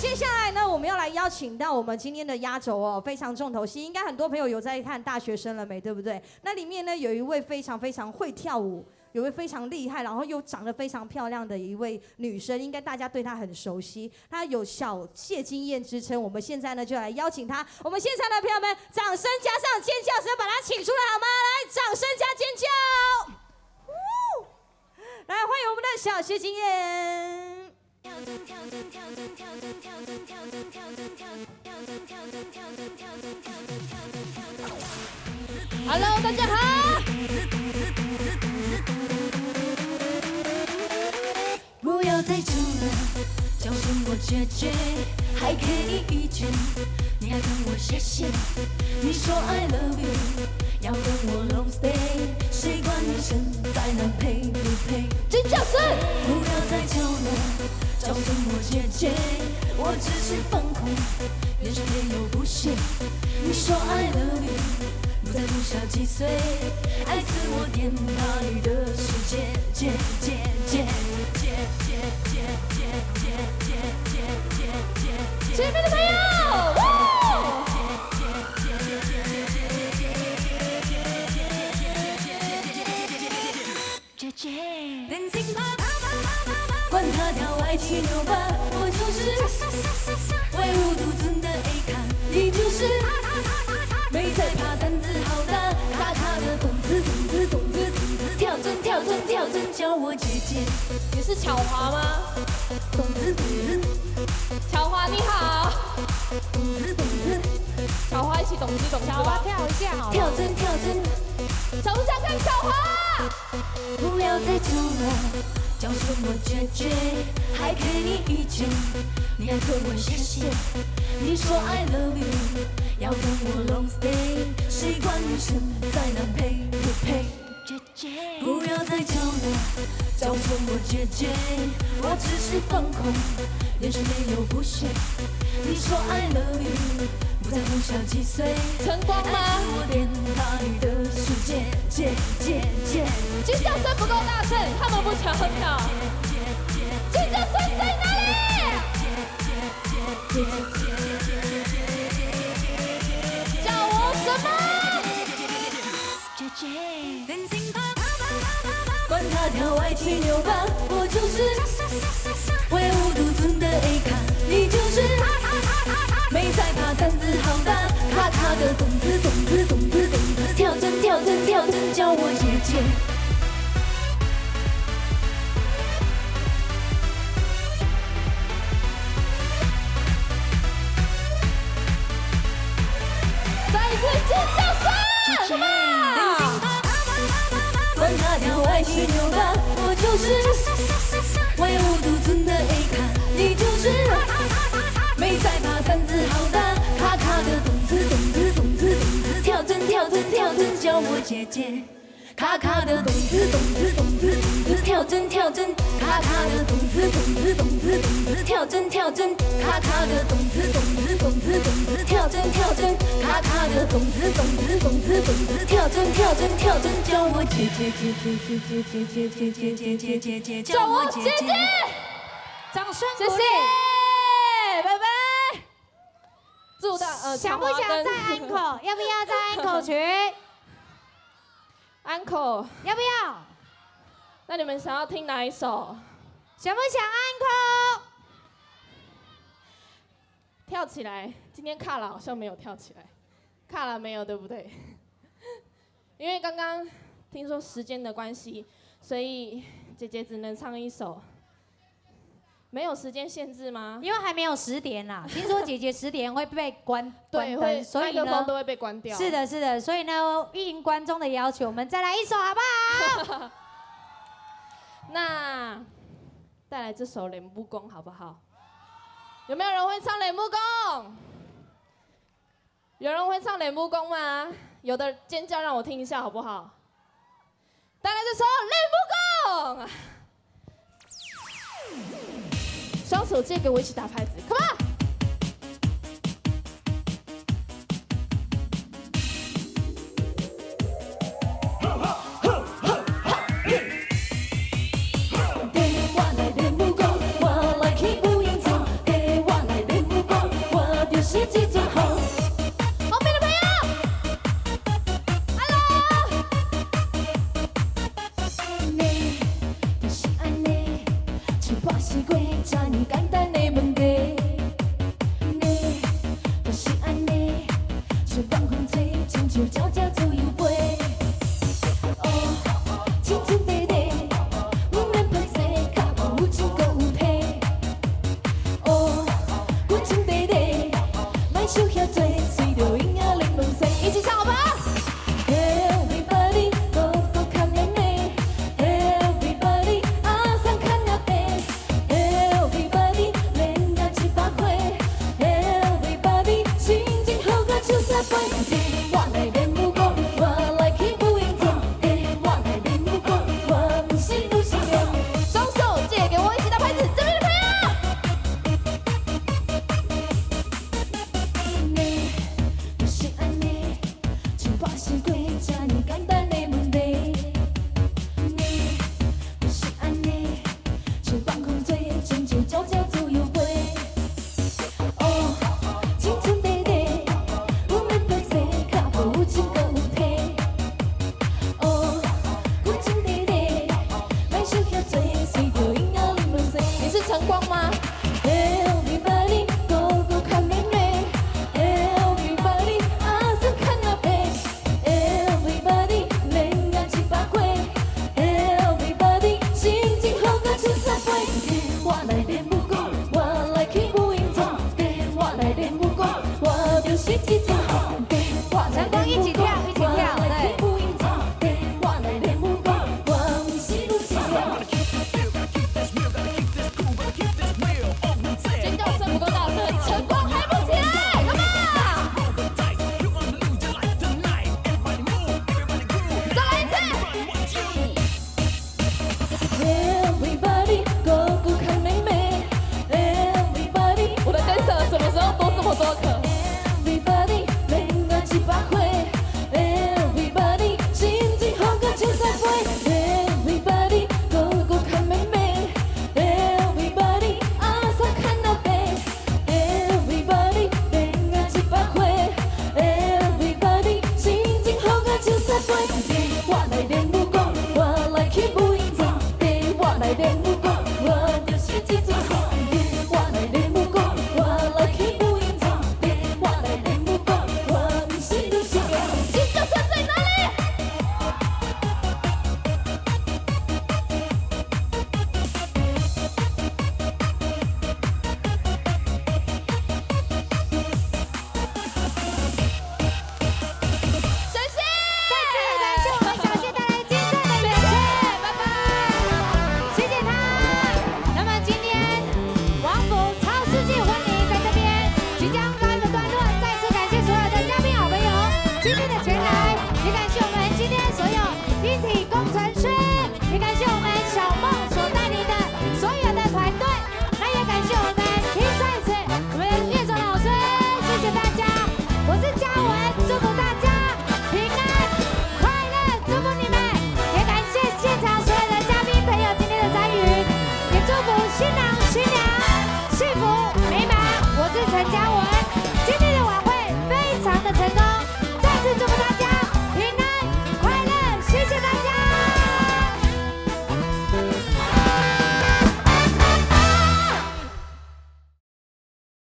接下来呢，我们要来邀请到我们今天的压轴哦，非常重头戏，应该很多朋友有在看《大学生了没》，对不对？那里面呢有一位非常会跳舞，有一位非常厉害，然后又长得非常漂亮的一位女生，应该大家对她很熟悉，她有小谢金燕之称。我们现在呢就来邀请她，我们现场的朋友们，掌声加上尖叫声，把她请出来好吗？来，掌声加尖叫！来，欢迎我们的小谢金燕。 Hello， 大家好。不要再吵了，叫声我姐姐，还给你意见，你还跟我谢谢。你说 I love you， 要跟我 long stay， 谁管你现在能配不配？尖叫声！不要再吵了，叫声我姐姐，我只是放空，眼神也有不屑。你说 I love you。 不在乎小几岁，爱自我颠倒你的世界，前面的朋友，姐姐，管他跳歪七扭八，我就是唯吾独尊的 A 咖，你就是。 没在怕，胆子好大，卡卡的动子，跳针，叫我姐姐。你是巧华吗？动子，巧华你好。动子，巧华一起动子。巧华跳一下好了。跳针。想不想看巧华？不要再吵了，叫声我姐姐，还给你意见，你还跟我谢谢。你说 I love you。 要跟我 long stay， 谁管你现在能配不配？姐姐，不要再吵了，叫声我姐姐，我只是放空，眼神没有不屑。你说 I love you， 不在乎小几岁，晨光吗？爱自我颠倒你的世界，尖叫声不够大声，他们不想跳。尖叫声在哪里？姐姐，管他跳歪七扭八，我就是唯吾独尊的 A 咖，你就是没在怕，胆子好大，卡卡的动子，跳针，叫我姐姐。再一次尖叫声！ 管他跳歪七扭八，我就是唯吾独尊的 A 咖，你就是没在怕，胆子好大，卡卡的动子，跳针，叫我姐姐。卡卡的动子，跳针，卡卡的动子，跳针，卡卡的动子，跳针，卡卡的动子，跳针，叫我姐姐，叫我姐姐，掌声谢谢，拜拜。祝大想不想再安口？要不要再安口曲？安可，要不要？那你们想要听哪一首？想不想安口？跳起来！今天卡拉好像没有跳起来，卡拉没有，对不对？因为刚刚听说时间的关系，所以姐姐只能唱一首。没有时间限制吗？因为还没有10点啦，听说姐姐10点会被关对，灯，所以麦克风都呢，会被关掉。是的，所以呢，应观众的要求，我们再来一首好不好？那带来这首《脸木工》好不好？有没有人会唱《脸木工》？有人会唱《脸木工》吗？有的尖叫让我听一下好不好？带来这首《脸木工》。双手借给我一起打拍子 ，Come on！